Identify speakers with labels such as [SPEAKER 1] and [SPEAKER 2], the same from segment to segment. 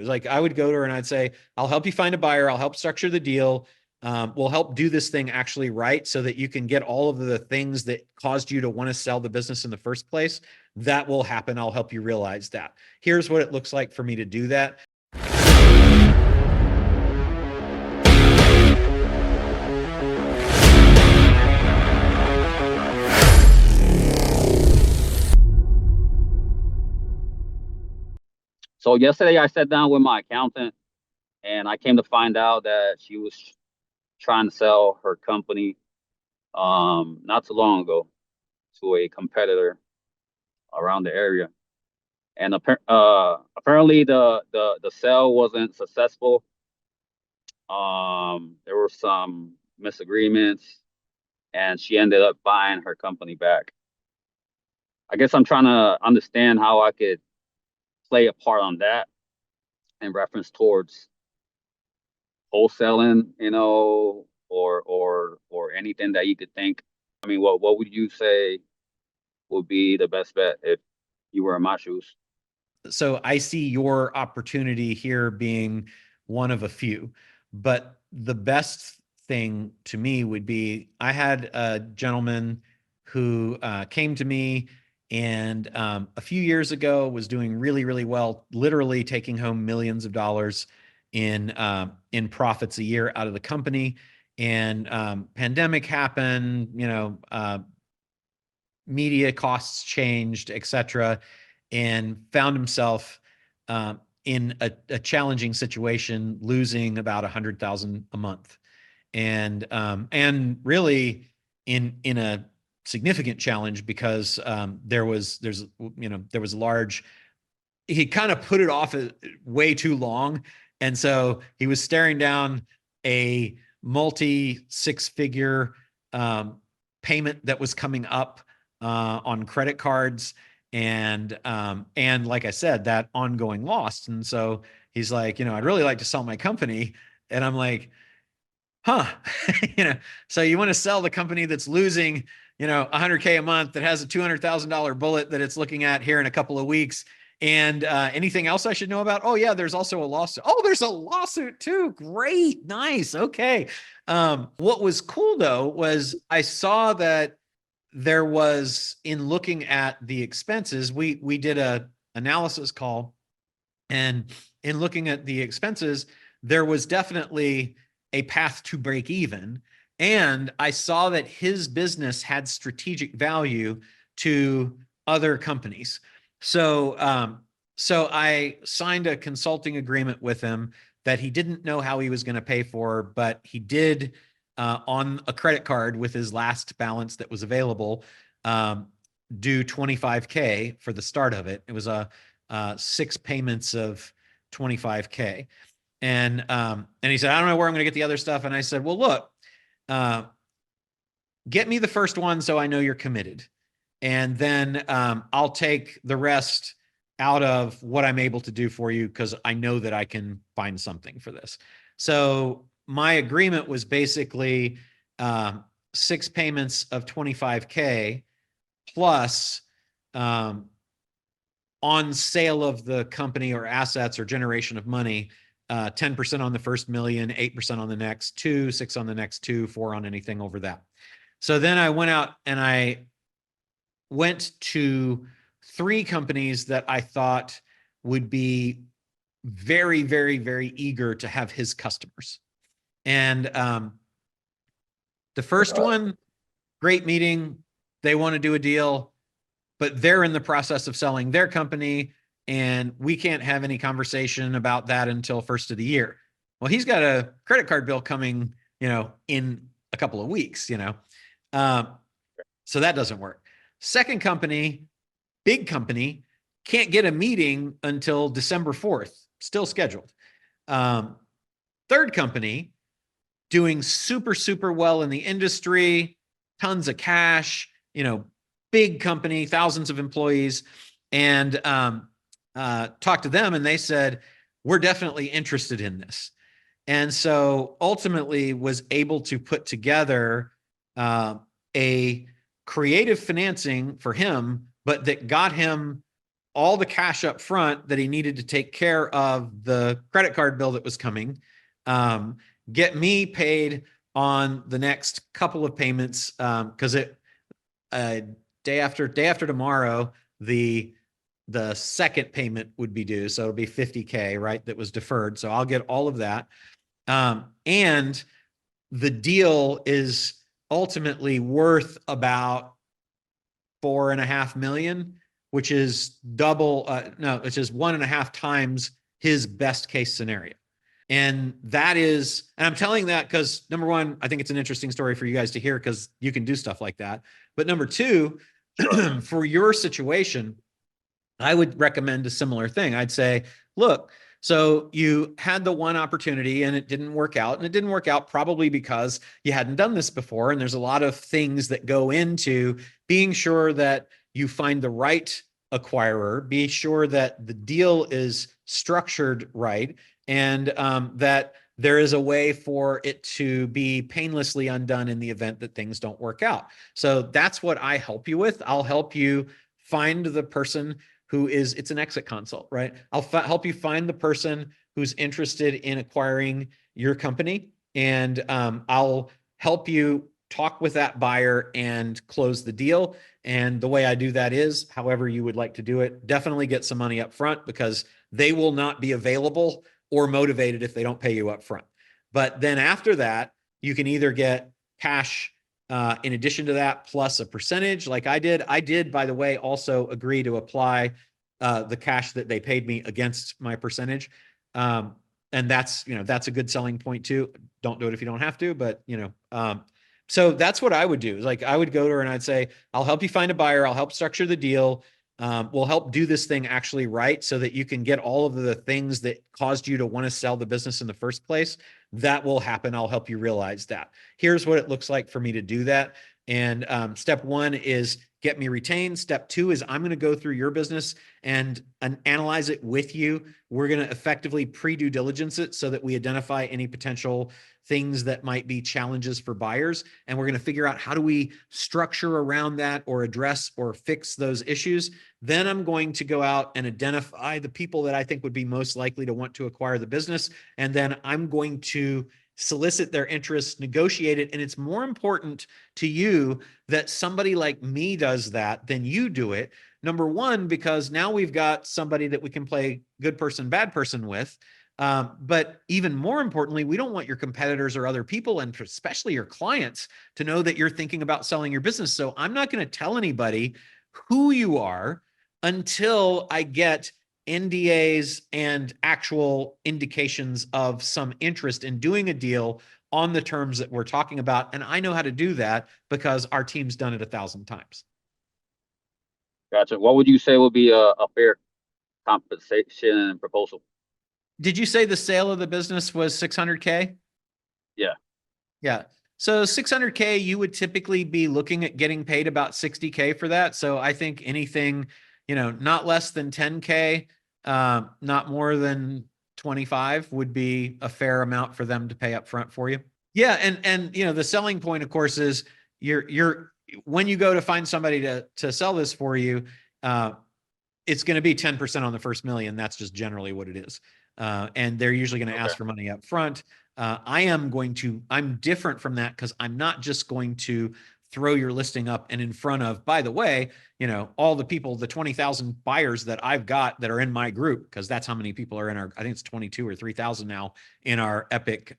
[SPEAKER 1] Like I would go to her and I'd say, I'll help you find a buyer. I'll help structure the deal. We'll help do this thing actually right so that you can get all of the things that caused you to want to sell the business in the first place. That will happen. I'll help you realize that. Here's what it looks like for me to do that.
[SPEAKER 2] So yesterday I sat down with my accountant and I came to find out that she was trying to sell her company not too long ago to a competitor around the area. And apparently the sale wasn't successful. There were some misagreements and she ended up buying her company back. I guess I'm trying to understand how I could play a part on that in reference towards wholesaling, or anything that you could think. I mean, what would you say would be the best bet if you were in my shoes?
[SPEAKER 1] So I see your opportunity here being one of a few, but the best thing to me would be I had a gentleman who came to me and a few years ago was doing really, really well, literally taking home millions of dollars in profits a year out of the company. And pandemic happened, media costs changed, et cetera, and found himself in a challenging situation, losing about 100,000 a month, and really in a significant challenge because there was large. He kind of put it off way too long, and so he was staring down a multi six-figure payment that was coming up on credit cards, and like I said, that ongoing loss. And so he's like, I'd really like to sell my company. And I'm like, huh, so you want to sell the company that's losing, 100K a month, that has a $200,000 bullet that it's looking at here in a couple of weeks. And anything else I should know about? Oh yeah, there's also a lawsuit. Oh, there's a lawsuit too. Great, nice, okay. What was cool though was I saw that there was, in looking at the expenses, we did a analysis call, and in looking at the expenses, there was definitely a path to break even. And I saw that his business had strategic value to other companies. So I signed a consulting agreement with him that he didn't know how he was going to pay for, but he did on a credit card with his last balance that was available, do 25K for the start of it. It was a 6 payments of 25K. And he said, I don't know where I'm going to get the other stuff. And I said, well, look, get me the first one so I know you're committed. And then I'll take the rest out of what I'm able to do for you because I know that I can find something for this. So my agreement was basically 6 payments of 25K plus on sale of the company or assets or generation of money, 10% on the first million, 8% on the next two, 6 on the next two, 4 on anything over that. So then I went out and I went to 3 companies that I thought would be very, very, very eager to have his customers. And the first one, great meeting. They want to do a deal, but they're in the process of selling their company, and we can't have any conversation about that until first of the year. Well, he's got a credit card bill coming, in a couple of weeks, so that doesn't work. Second company, big company, can't get a meeting until December 4th, still scheduled. Third company, doing super, super well in the industry, tons of cash, big company, thousands of employees, and talked to them, and they said, we're definitely interested in this. And so ultimately was able to put together a creative financing for him, but that got him all the cash up front that he needed to take care of the credit card bill that was coming, get me paid on the next couple of payments, because day after tomorrow, the second payment would be due. So it'll be 50K, right? That was deferred. So I'll get all of that. And the deal is ultimately worth about 4.5 million, which is double, no, which is 1.5 times his best case scenario. And that is, and I'm telling that because number one, I think it's an interesting story for you guys to hear because you can do stuff like that. But number two,
[SPEAKER 2] Sure.
[SPEAKER 1] for your situation, I would recommend a similar thing. I'd say, look, so you had the one opportunity and it didn't work out. And it didn't work out probably because you hadn't done this before. And there's a lot of things that go into being sure that you find the right acquirer, be sure that the deal is structured right, and that there is a way for it to be painlessly undone in the event that things don't work out. So that's what I help you with. I'll help you find the person who is, it's an exit consult, right? I'll help you find the person who's interested in acquiring your company, and I'll help you talk with that buyer and close the deal. And the way I do that is, however you would like to do it, definitely get some money up front because they will not be available or motivated if they don't pay you up front. But then after that, you can either get cash in addition to that, plus a percentage like I did. I did, by the way, also agree to apply the cash that they paid me against my percentage. And that's, that's a good selling point too. Don't do it if you don't have to, but so that's what I would do. Like I would go to her and I'd say, I'll help you find a buyer. I'll help structure the deal. We'll help do this thing actually right so that you can get all of the things that caused you to want to sell the business in the first place. That will happen. I'll help you realize that. Here's what it looks like for me to do that. And step one is get me retained. Step two is I'm going to go through your business and analyze it with you. We're going to effectively pre-due diligence it so that we identify any potential things that might be challenges for buyers. And we're going to figure out how do we structure around that or address or fix those issues. Then I'm going to go out and identify the people that I think would be most likely to want to acquire the business. And then I'm going to solicit their interest, negotiate it. And it's more important to you that somebody like me does that than you do it. Number one, because now we've got somebody that we can play good person, bad person with. But even more importantly, we don't want your competitors or other people, and especially your clients, to know that you're thinking about selling your business. So I'm not going to tell anybody who you are until I get NDAs and actual indications of some interest in doing a deal on the terms that we're talking about. And I know how to do that because our team's done it 1,000 times.
[SPEAKER 2] Gotcha. What would you say would be a fair compensation proposal?
[SPEAKER 1] Did you say the sale of the business was 600K?
[SPEAKER 2] Yeah.
[SPEAKER 1] Yeah. So 600K, you would typically be looking at getting paid about 60K for that. So I think anything, not less than 10K, not more than 25 would be a fair amount for them to pay up front for you. Yeah. And the selling point, of course, is you're when you go to find somebody to sell this for you, it's going to be 10% on the first million. That's just generally what it is. And they're usually going to ask for money up front. I'm different from that because I'm not just going to throw your listing up and in front of, by the way, all the people, the 20,000 buyers that I've got that are in my group, because that's how many people are in our, I think it's 22 or 3,000 now in our Epic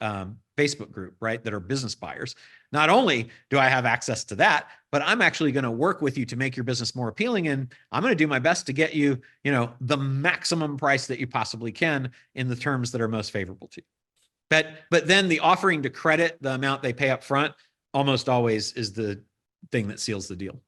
[SPEAKER 1] Facebook group, right? That are business buyers. Not only do I have access to that, but I'm actually going to work with you to make your business more appealing. And I'm going to do my best to get you, the maximum price that you possibly can in the terms that are most favorable to you. But then the offering to credit the amount they pay up front almost always is the thing that seals the deal.